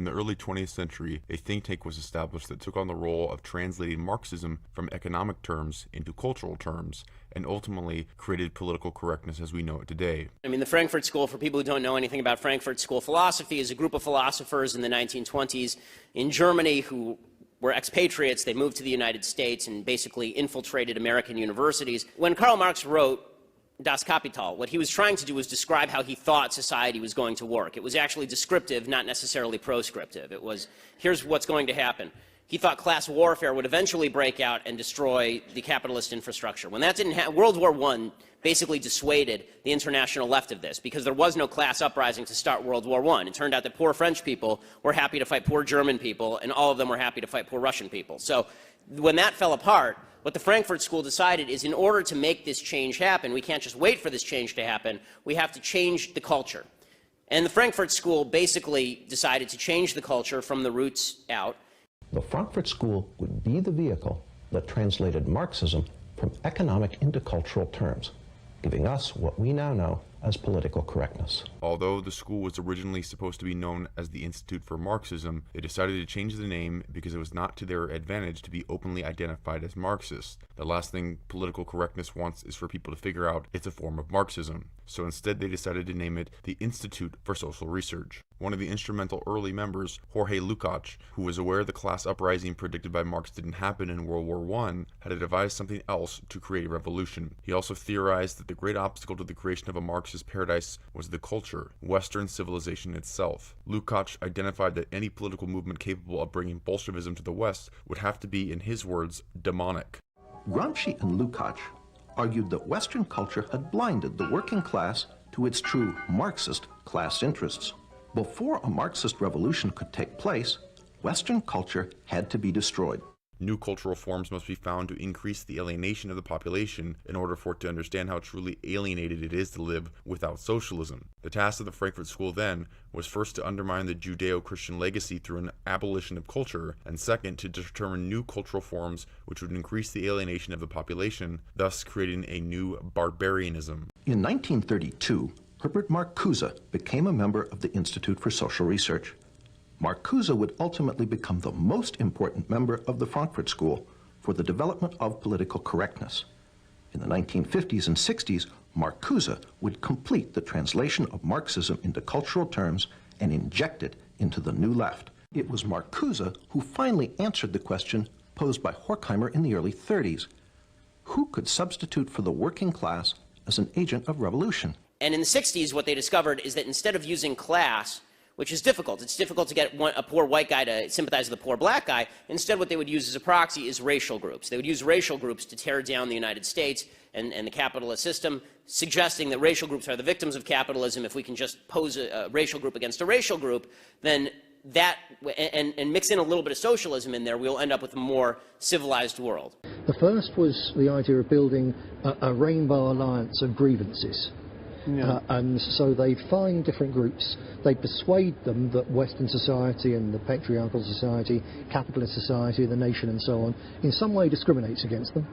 In the early 20th century, a think tank was established that took on the role of translating Marxism from economic terms into cultural terms, and ultimately created political correctness as we know it today. I mean, the Frankfurt School, for people who don't know anything about Frankfurt School philosophy, is a group of philosophers in the 1920s in Germany who were expatriates. They moved to the United States and basically infiltrated American universities. When Karl Marx wrote Das Kapital, what he was trying to do was describe how he thought society was going to work. It was actually descriptive, not necessarily proscriptive. It was, here's what's going to happen. He thought class warfare would eventually break out and destroy the capitalist infrastructure. When that didn't happen, World War I basically dissuaded the international left of this because there was no class uprising to start World War I. It turned out that poor French people were happy to fight poor German people, and all of them were happy to fight poor Russian people. So when that fell apart, what the Frankfurt School decided is in order to make this change happen, we can't just wait for this change to happen, we have to change the culture. And the Frankfurt School basically decided to change the culture from the roots out. The Frankfurt School would be the vehicle that translated Marxism from economic into cultural terms, giving us what we now know as political correctness. Although the school was originally supposed to be known as the Institute for Marxism, they decided to change the name because it was not to their advantage to be openly identified as Marxist. The last thing political correctness wants is for people to figure out it's a form of Marxism. So instead they decided to name it the Institute for Social Research. One of the instrumental early members, Jorge Lukács, who was aware the class uprising predicted by Marx didn't happen in World War I, had to devise something else to create a revolution. He also theorized that the great obstacle to the creation of a Marxist paradise was the culture, Western civilization itself. Lukács identified that any political movement capable of bringing Bolshevism to the West would have to be, in his words, demonic. Gramsci and Lukács argued that Western culture had blinded the working class to its true Marxist class interests. Before a Marxist revolution could take place, Western culture had to be destroyed. New cultural forms must be found to increase the alienation of the population in order for it to understand how truly alienated it is to live without socialism. The task of the Frankfurt School then was first to undermine the Judeo-Christian legacy through an abolition of culture, and second to determine new cultural forms which would increase the alienation of the population, thus creating a new barbarianism. In 1932, Herbert Marcuse became a member of the Institute for Social Research. Marcuse would ultimately become the most important member of the Frankfurt School for the development of political correctness. In the 1950s and 60s, Marcuse would complete the translation of Marxism into cultural terms and inject it into the New Left. It was Marcuse who finally answered the question posed by Horkheimer in the early 30s. Who could substitute for the working class as an agent of revolution? And in the 60s, what they discovered is that instead of using class, which is difficult. It's difficult to get a poor white guy to sympathize with a poor black guy. Instead, what they would use as a proxy is racial groups. They would use racial groups to tear down the United States and the capitalist system, suggesting that racial groups are the victims of capitalism. If we can just pose a racial group against a racial group, then that, and mix in a little bit of socialism in there, we'll end up with a more civilized world. The first was the idea of building a rainbow alliance of grievances. Yeah. And so they'd find different groups, they'd persuade them that Western society and the patriarchal society, capitalist society, the nation and so on, in some way discriminates against them,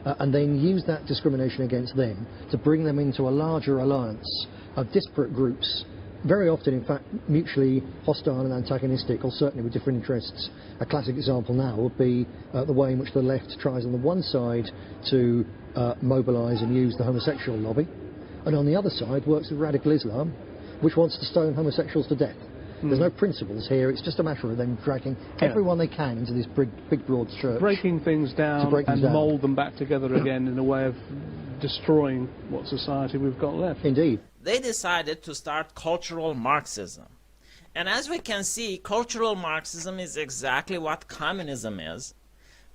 and then use that discrimination against them to bring them into a larger alliance of disparate groups, very often in fact mutually hostile and antagonistic, or certainly with different interests. A classic example now would be the way in which the left tries on the one side to mobilise and use the homosexual lobby, and on the other side works with radical Islam, which wants to stone homosexuals to death. There's no principles here, it's just a matter of them dragging everyone they can into this big broad church. Breaking things down and mould them back together again in a way of destroying what society we've got left. Indeed. They decided to start cultural Marxism. And as we can see, cultural Marxism is exactly what communism is.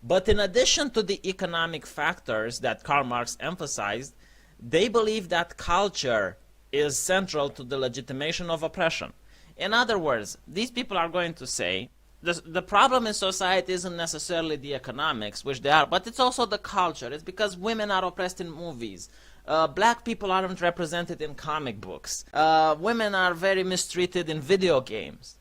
But in addition to the economic factors that Karl Marx emphasized, they believe that culture is central to the legitimation of oppression. In other words, these people are going to say, the problem in society isn't necessarily the economics, which they are, but it's also the culture. It's because women are oppressed in movies. Black people aren't represented in comic books. Women are very mistreated in video games.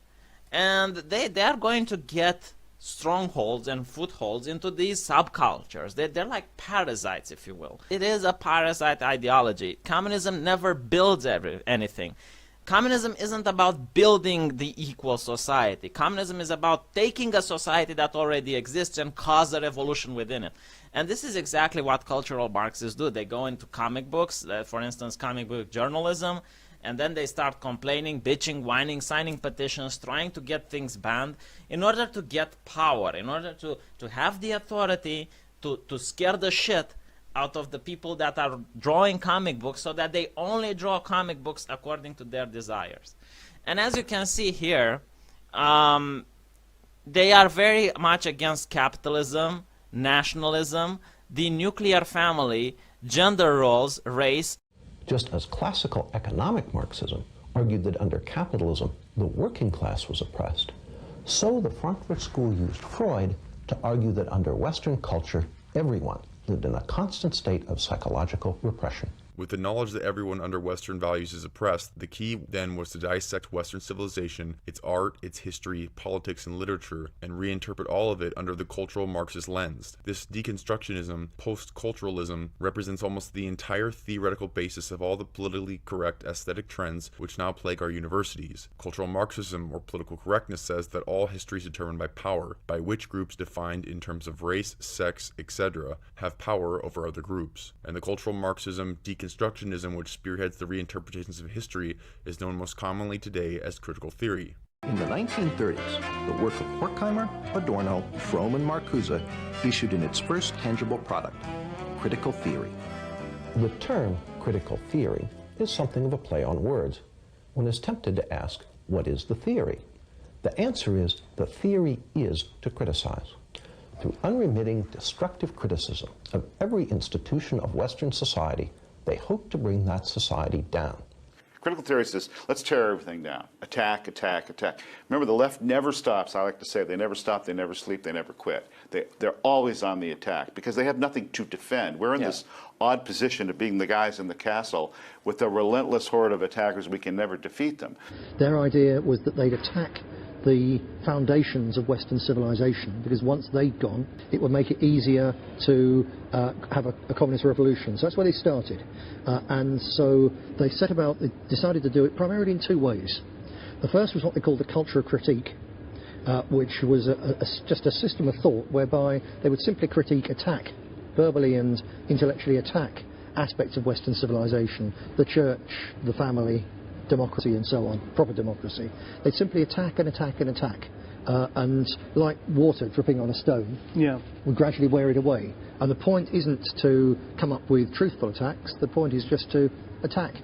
And they are going to get strongholds and footholds into these subcultures. They're like parasites, if you will. It is a parasite ideology. Communism never builds anything. Communism isn't about building the equal society. Communism is about taking a society that already exists and cause a revolution within it. And this is exactly what cultural Marxists do. They go into comic books, for instance, comic book journalism, and then they start complaining, bitching, whining, signing petitions, trying to get things banned in order to get power, in order to have the authority to scare the shit out of the people that are drawing comic books, so that they only draw comic books according to their desires. And as you can see here, they are very much against capitalism, nationalism, the nuclear family, gender roles, race. Just as classical economic Marxism argued that under capitalism, the working class was oppressed, so the Frankfurt School used Freud to argue that under Western culture, everyone lived in a constant state of psychological repression. With the knowledge that everyone under Western values is oppressed, the key then was to dissect Western civilization, its art, its history, politics, and literature, and reinterpret all of it under the cultural Marxist lens. This deconstructionism, post-culturalism, represents almost the entire theoretical basis of all the politically correct aesthetic trends which now plague our universities. Cultural Marxism, or political correctness, says that all history is determined by power, by which groups defined in terms of race, sex, etc., have power over other groups. And the cultural Marxism, deconstructionism, which spearheads the reinterpretations of history, is known most commonly today as critical theory. In the 1930s, the work of Horkheimer, Adorno, Fromm, and Marcuse issued in its first tangible product, critical theory. The term critical theory is something of a play on words. One is tempted to ask, what is the theory? The answer is, the theory is to criticize. Through unremitting, destructive criticism of every institution of Western society, they hope to bring that society down. Critical theory says, let's tear everything down. Attack, attack, attack. Remember, the left never stops. I like to say they never stop, they never sleep, they never quit. They're always on the attack because they have nothing to defend. We're in this odd position of being the guys in the castle with a relentless horde of attackers. We can never defeat them. Their idea was that they'd attack the foundations of Western civilization, because once they'd gone, it would make it easier to have a communist revolution. So that's where they started. And so they set about, they decided to do it primarily in two ways. The first was what they called the cultural critique, which was just a system of thought whereby they would simply critique, attack, verbally and intellectually attack aspects of Western civilization, the church, the family, democracy and so on, proper democracy. They'd simply attack and attack and attack, and like water dripping on a stone, would gradually wear it away. And the point isn't to come up with truthful attacks, the point is just to attack.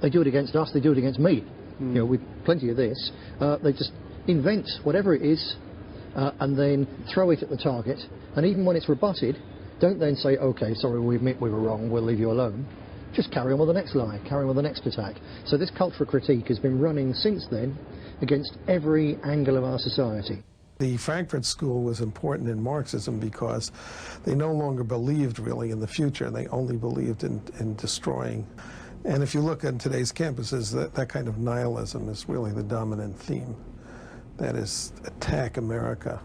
They do it against us, they do it against me. You know, with plenty of this. They just invent whatever it is and then throw it at the target, and even when it's rebutted, don't then say, okay, sorry, we admit we were wrong, we'll leave you alone. Just carry on with the next lie, carry on with the next attack. So this cultural critique has been running since then against every angle of our society. The Frankfurt School was important in Marxism because they no longer believed really in the future, they only believed in destroying. And if you look at today's campuses, that kind of nihilism is really the dominant theme. That is, attack America.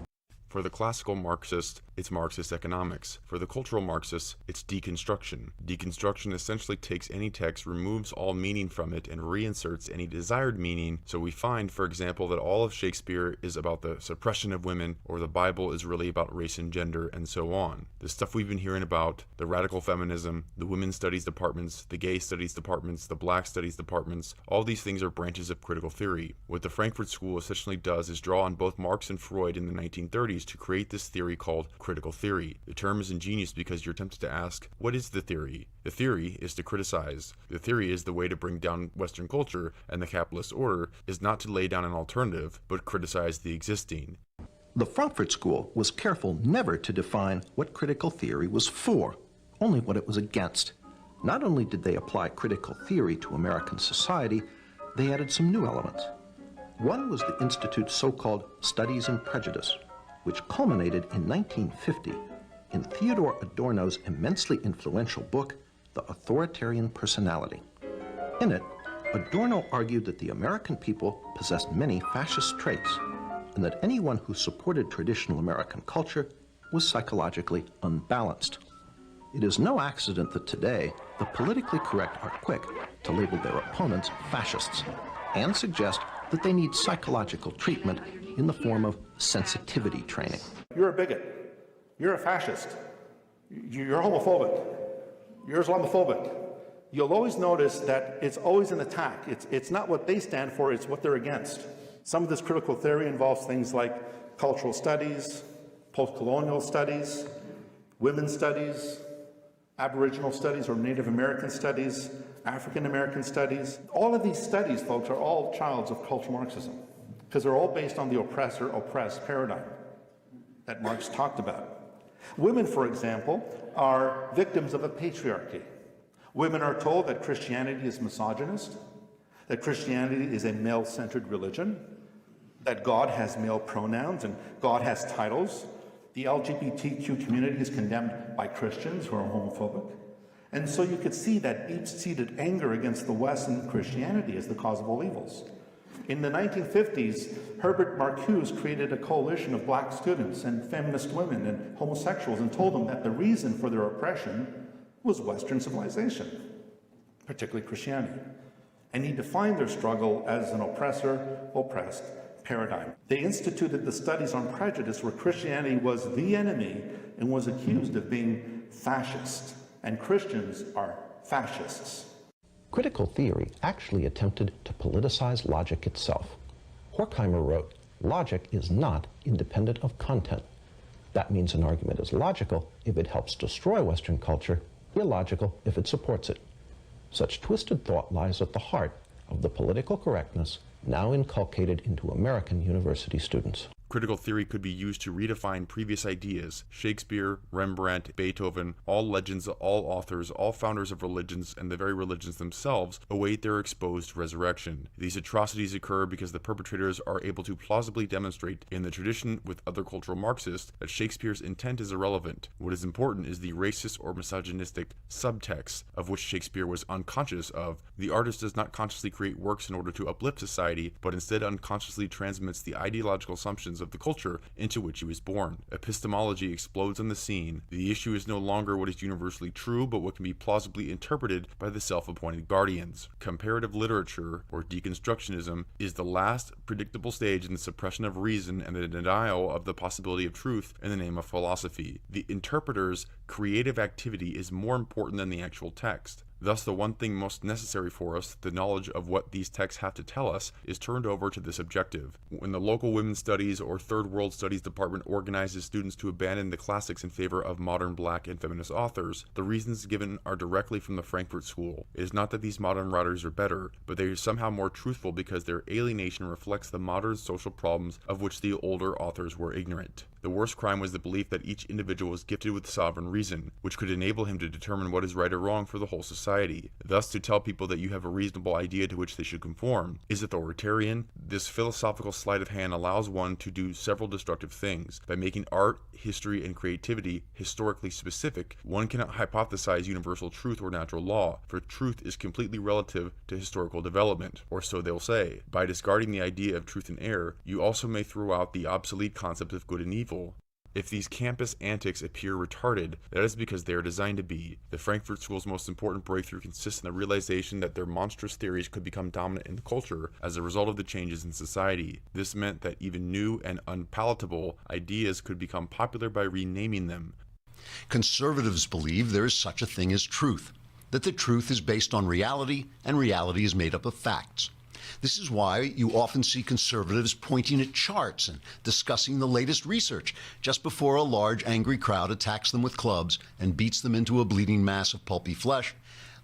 For the classical Marxist, it's Marxist economics. For the cultural Marxists, it's deconstruction. Deconstruction essentially takes any text, removes all meaning from it, and reinserts any desired meaning. So we find, for example, that all of Shakespeare is about the suppression of women, or the Bible is really about race and gender, and so on. The stuff we've been hearing about, the radical feminism, the women's studies departments, the gay studies departments, the black studies departments, all these things are branches of critical theory. What the Frankfurt School essentially does is draw on both Marx and Freud in the 1930s to create this theory called critical theory. The term is ingenious because you're tempted to ask, what is the theory? The theory is to criticize. The theory is the way to bring down Western culture, and the capitalist order is not to lay down an alternative, but criticize the existing. The Frankfurt School was careful never to define what critical theory was for, only what it was against. Not only did they apply critical theory to American society, they added some new elements. One was the Institute's so-called Studies in Prejudice, which culminated in 1950 in Theodore Adorno's immensely influential book, The Authoritarian Personality. In it, Adorno argued that the American people possessed many fascist traits, and that anyone who supported traditional American culture was psychologically unbalanced. It is no accident that today, the politically correct are quick to label their opponents fascists. and suggest that they need psychological treatment in the form of sensitivity training. You're a bigot. You're a fascist. You're homophobic. You're Islamophobic. You'll always notice that it's always an attack. It's not what they stand for, it's what they're against. Some of this critical theory involves things like cultural studies, post-colonial studies, women's studies, Aboriginal studies or Native American studies, African American studies. All of these studies, folks, are all childs of cultural Marxism because they're all based on the oppressor-oppressed paradigm that Marx talked about. Women, for example, are victims of a patriarchy. Women are told that Christianity is misogynist, that Christianity is a male-centered religion, that God has male pronouns and God has titles. The LGBTQ community is condemned by Christians who are homophobic. And so you could see that deep-seated anger against the West and Christianity as the cause of all evils. In the 1950s, Herbert Marcuse created a coalition of black students and feminist women and homosexuals and told them that the reason for their oppression was Western civilization, particularly Christianity. And he defined their struggle as an oppressor-oppressed paradigm. They instituted the studies on prejudice where Christianity was the enemy and was accused of being fascist. And Christians are fascists. Critical theory actually attempted to politicize logic itself. Horkheimer wrote, "Logic is not independent of content. That means an argument is logical if it helps destroy Western culture, illogical if it supports it." Such twisted thought lies at the heart of the political correctness now inculcated into American university students. Critical theory could be used to redefine previous ideas. Shakespeare, Rembrandt, Beethoven, all legends, all authors, all founders of religions, and the very religions themselves await their exposed resurrection. These atrocities occur because the perpetrators are able to plausibly demonstrate in the tradition with other cultural Marxists that Shakespeare's intent is irrelevant. What is important is the racist or misogynistic subtext of which Shakespeare was unconscious of. The artist does not consciously create works in order to uplift society, but instead unconsciously transmits the ideological assumptions of the culture into which he was born. Epistemology explodes on the scene. The issue is no longer what is universally true, but what can be plausibly interpreted by the self-appointed guardians. Comparative literature, or deconstructionism, is the last predictable stage in the suppression of reason and the denial of the possibility of truth in the name of philosophy. The interpreter's creative activity is more important than the actual text. Thus, the one thing most necessary for us, the knowledge of what these texts have to tell us, is turned over to this objective. When the local women's studies or third world studies department organizes students to abandon the classics in favor of modern black and feminist authors, the reasons given are directly from the Frankfurt School. It is not that these modern writers are better, but they are somehow more truthful because their alienation reflects the modern social problems of which the older authors were ignorant. The worst crime was the belief that each individual was gifted with sovereign reason, which could enable him to determine what is right or wrong for the whole society. Thus, to tell people that you have a reasonable idea to which they should conform is authoritarian. This philosophical sleight of hand allows one to do several destructive things. By making art, history, and creativity historically specific, one cannot hypothesize universal truth or natural law, for truth is completely relative to historical development, or so they'll say. By discarding the idea of truth and error, you also may throw out the obsolete concept of good and evil. If these campus antics appear retarded, that is because they are designed to be. The Frankfurt School's most important breakthrough consists in the realization that their monstrous theories could become dominant in the culture as a result of the changes in society. This meant that even new and unpalatable ideas could become popular by renaming them. Conservatives believe there is such a thing as truth, that the truth is based on reality and reality is made up of facts. This is why you often see conservatives pointing at charts and discussing the latest research just before a large angry crowd attacks them with clubs and beats them into a bleeding mass of pulpy flesh.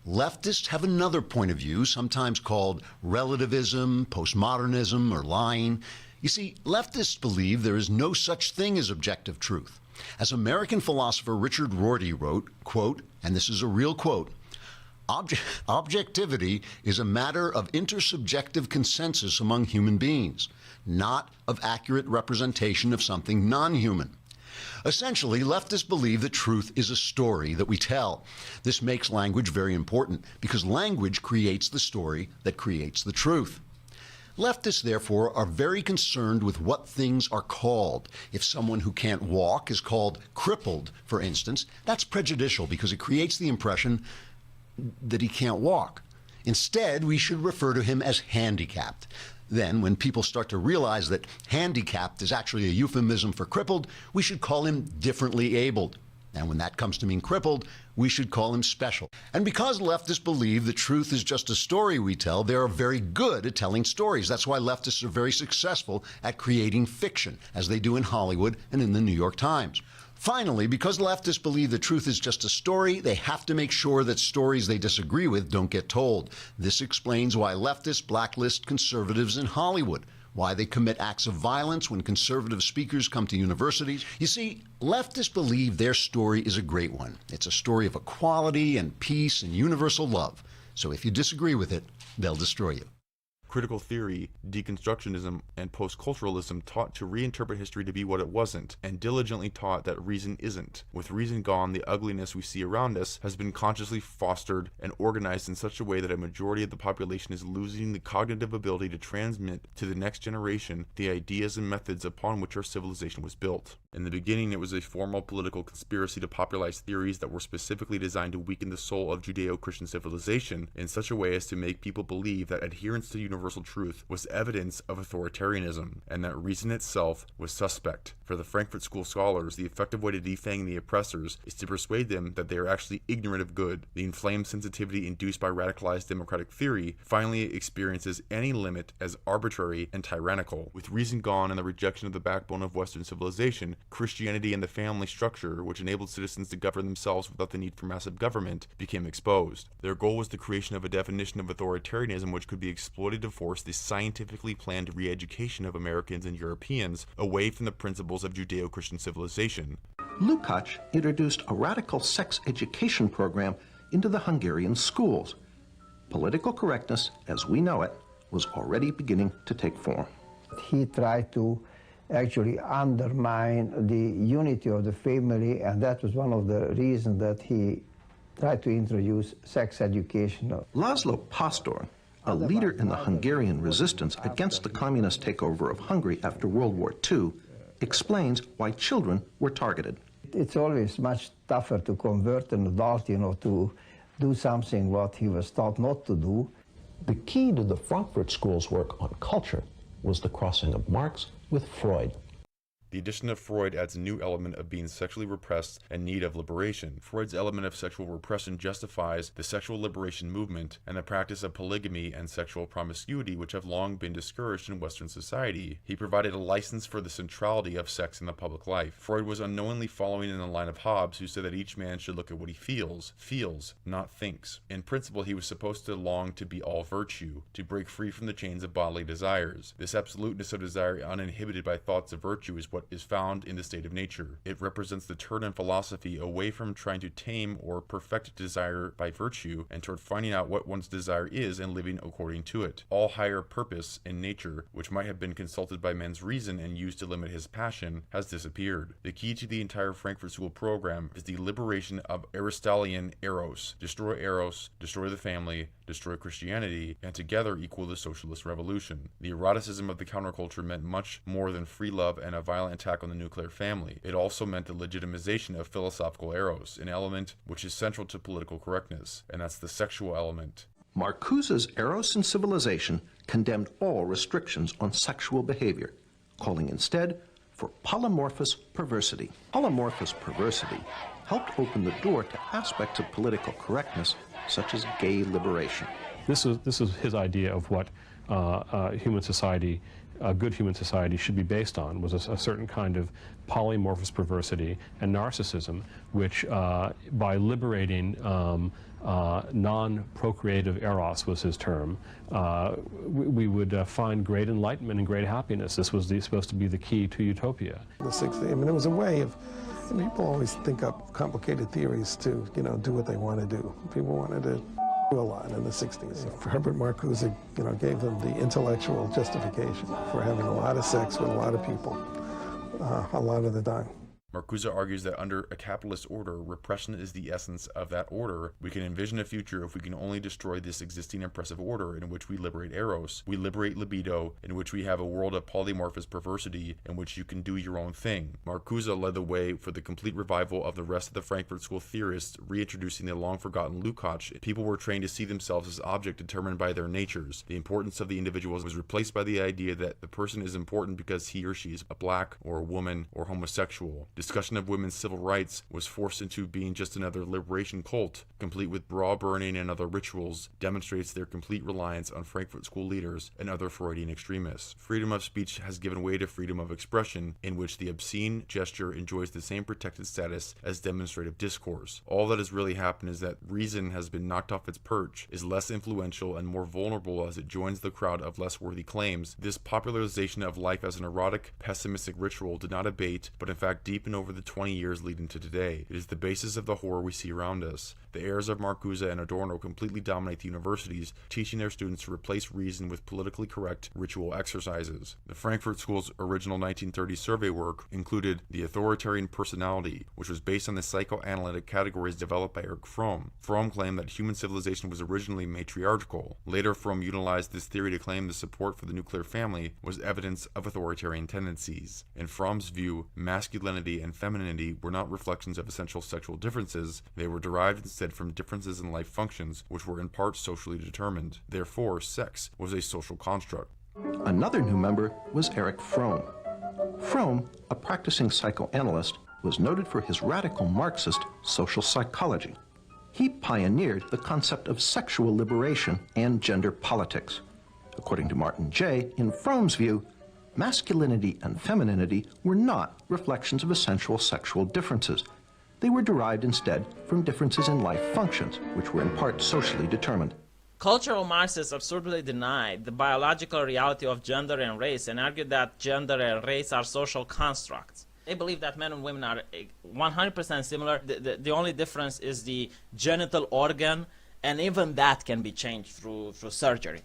Leftists have another point of view, sometimes called relativism, postmodernism, or lying. You see, leftists believe there is no such thing as objective truth. As American philosopher Richard Rorty wrote, quote, and this is a real quote, "Objectivity is a matter of intersubjective consensus among human beings, not of accurate representation of something non-human." Essentially, leftists believe that truth is a story that we tell. This makes language very important because language creates the story that creates the truth. Leftists, therefore, are very concerned with what things are called. If someone who can't walk is called crippled, for instance, that's prejudicial because it creates the impression that he can't walk. Instead, we should refer to him as handicapped. Then, when people start to realize that handicapped is actually a euphemism for crippled, we should call him differently abled. And when that comes to mean crippled, we should call him special. And because leftists believe that truth is just a story we tell, they are very good at telling stories. That's why leftists are very successful at creating fiction, as they do in Hollywood and in the New York Times. Finally, because leftists believe that truth is just a story, they have to make sure that stories they disagree with don't get told. This explains why leftists blacklist conservatives in Hollywood, why they commit acts of violence when conservative speakers come to universities. You see, leftists believe their story is a great one. It's a story of equality and peace and universal love. So if you disagree with it, they'll destroy you. Critical theory, deconstructionism, and post-culturalism taught to reinterpret history to be what it wasn't, and diligently taught that reason isn't. With reason gone, the ugliness we see around us has been consciously fostered and organized in such a way that a majority of the population is losing the cognitive ability to transmit to the next generation the ideas and methods upon which our civilization was built. In the beginning, it was a formal political conspiracy to popularize theories that were specifically designed to weaken the soul of Judeo-Christian civilization in such a way as to make people believe that adherence to universal truth was evidence of authoritarianism, and that reason itself was suspect. For the Frankfurt School scholars, the effective way to defang the oppressors is to persuade them that they are actually ignorant of good. The inflamed sensitivity induced by radicalized democratic theory finally experiences any limit as arbitrary and tyrannical. With reason gone and the rejection of the backbone of Western civilization, Christianity and the family structure, which enabled citizens to govern themselves without the need for massive government, became exposed. Their goal was the creation of a definition of authoritarianism which could be exploited to force the scientifically planned re-education of Americans and Europeans away from the principles of Judeo-Christian civilization. Lukács introduced a radical sex education program into the Hungarian schools. Political correctness, as we know it, was already beginning to take form. He tried to actually undermine the unity of the family, and that was one of the reasons that he tried to introduce sex education. Laszlo Pastor, a leader in the Hungarian resistance against the communist takeover of Hungary after World War II, explains why children were targeted. It's always much tougher to convert an adult, to do something what he was taught not to do. The key to the Frankfurt School's work on culture was the crossing of Marx with Freud. The addition of Freud adds a new element of being sexually repressed and need of liberation. Freud's element of sexual repression justifies the sexual liberation movement and the practice of polygamy and sexual promiscuity, which have long been discouraged in Western society. He provided a license for the centrality of sex in the public life. Freud was unknowingly following in the line of Hobbes, who said that each man should look at what he feels, not thinks. In principle, he was supposed to long to be all virtue, to break free from the chains of bodily desires. This absoluteness of desire, uninhibited by thoughts of virtue, is what is found in the state of nature. It represents the turn in philosophy away from trying to tame or perfect desire by virtue and toward finding out what one's desire is and living according to it. All higher purpose in nature, which might have been consulted by men's reason and used to limit his passion, has disappeared. The key to the entire Frankfurt School program is the liberation of Aristotelian eros. Destroy eros, destroy the family, destroy Christianity, and together equal the socialist revolution. The eroticism of the counterculture meant much more than free love and a violent attack on the nuclear family. It also meant the legitimization of philosophical eros, an element which is central to political correctness, and that's the sexual element. Marcuse's Eros in Civilization condemned all restrictions on sexual behavior, calling instead for polymorphous perversity. Polymorphous perversity helped open the door to aspects of political correctness such as gay liberation. This is his idea of what human society, a good human society, should be based on, was a certain kind of polymorphous perversity and narcissism, which by liberating non-procreative eros, was his term, we would find great enlightenment and great happiness. This was supposed to be the key to utopia. The 60s, I mean, it was a way of, people always think up complicated theories to, do what they want to do. People wanted to do a lot in the 60s. Herbert Marcuse, gave them the intellectual justification for having a lot of sex with a lot of people, a lot of the time. Marcuse argues that under a capitalist order, repression is the essence of that order. We can envision a future if we can only destroy this existing oppressive order in which we liberate eros, we liberate libido, in which we have a world of polymorphous perversity in which you can do your own thing. Marcuse led the way for the complete revival of the rest of the Frankfurt School theorists, reintroducing the long-forgotten Lukács. People were trained to see themselves as objects determined by their natures. The importance of the individuals was replaced by the idea that the person is important because he or she is a black or a woman or homosexual. Discussion of women's civil rights was forced into being just another liberation cult, complete with bra burning and other rituals, demonstrates their complete reliance on Frankfurt School leaders and other Freudian extremists. Freedom of speech has given way to freedom of expression, in which the obscene gesture enjoys the same protected status as demonstrative discourse. All that has really happened is that reason has been knocked off its perch, is less influential and more vulnerable as it joins the crowd of less worthy claims. This popularization of life as an erotic, pessimistic ritual did not abate, but in fact deepen over the 20 years leading to today. It is the basis of the horror we see around us. The heirs of Marcuse and Adorno completely dominate the universities, teaching their students to replace reason with politically correct ritual exercises. The Frankfurt School's original 1930 survey work included the authoritarian personality, which was based on the psychoanalytic categories developed by Erich Fromm. Fromm claimed that human civilization was originally matriarchal. Later, Fromm utilized this theory to claim the support for the nuclear family was evidence of authoritarian tendencies. In Fromm's view, masculinity and femininity were not reflections of essential sexual differences, they were derived instead from differences in life functions, which were in part socially determined. Therefore, sex was a social construct. Another new member was Erich Fromm. Fromm, a practicing psychoanalyst, was noted for his radical Marxist social psychology. He pioneered the concept of sexual liberation and gender politics. According to Martin Jay, in Fromm's view, masculinity and femininity were not reflections of essential sexual differences. They were derived instead from differences in life functions, which were in part socially determined. Cultural Marxists absurdly denied the biological reality of gender and race and argued that gender and race are social constructs. They believe that men and women are 100% similar. The only difference is the genital organ, and even that can be changed through surgery.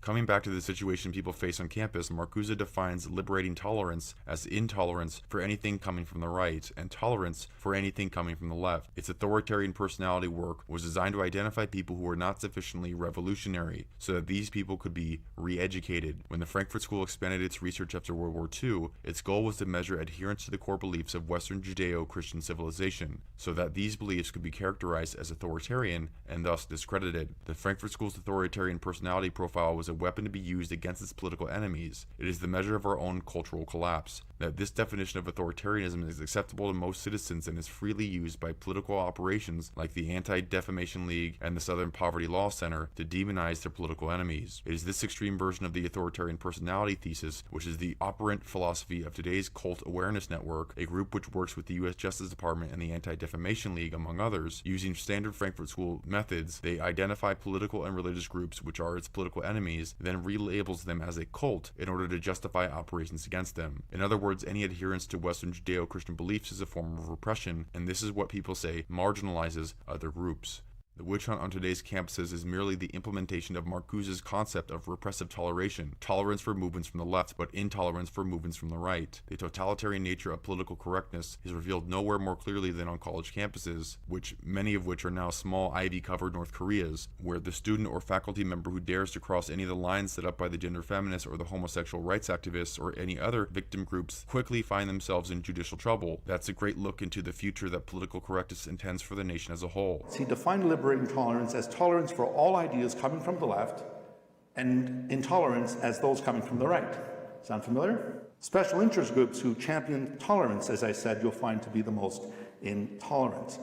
Coming back to the situation people face on campus, Marcuse defines liberating tolerance as intolerance for anything coming from the right and tolerance for anything coming from the left. Its authoritarian personality work was designed to identify people who were not sufficiently revolutionary so that these people could be re-educated. When the Frankfurt School expanded its research after World War II, its goal was to measure adherence to the core beliefs of Western Judeo-Christian civilization so that these beliefs could be characterized as authoritarian and thus discredited. The Frankfurt School's authoritarian personality profile was a weapon to be used against its political enemies. It is the measure of our own cultural collapse. That this definition of authoritarianism is acceptable to most citizens and is freely used by political operations like the Anti-Defamation League and the Southern Poverty Law Center to demonize their political enemies. It is this extreme version of the authoritarian personality thesis which is the operant philosophy of today's Cult Awareness Network, a group which works with the U.S. Justice Department and the Anti-Defamation League, among others. Using standard Frankfurt School methods, they identify political and religious groups which are its political enemies, then relabels them as a cult in order to justify operations against them. In other words, any adherence to Western Judeo-Christian beliefs is a form of repression, and this is what people say marginalizes other groups. The witch hunt on today's campuses is merely the implementation of Marcuse's concept of repressive toleration, tolerance for movements from the left, but intolerance for movements from the right. The totalitarian nature of political correctness is revealed nowhere more clearly than on college campuses, many of which are now small ivy-covered North Koreas, where the student or faculty member who dares to cross any of the lines set up by the gender feminists or the homosexual rights activists or any other victim groups quickly find themselves in judicial trouble. That's a great look into the future that political correctness intends for the nation as a whole. He defined liberating tolerance as tolerance for all ideas coming from the left and intolerance as those coming from the right. Sound familiar? Special interest groups who champion tolerance, as I said, you'll find to be the most intolerant.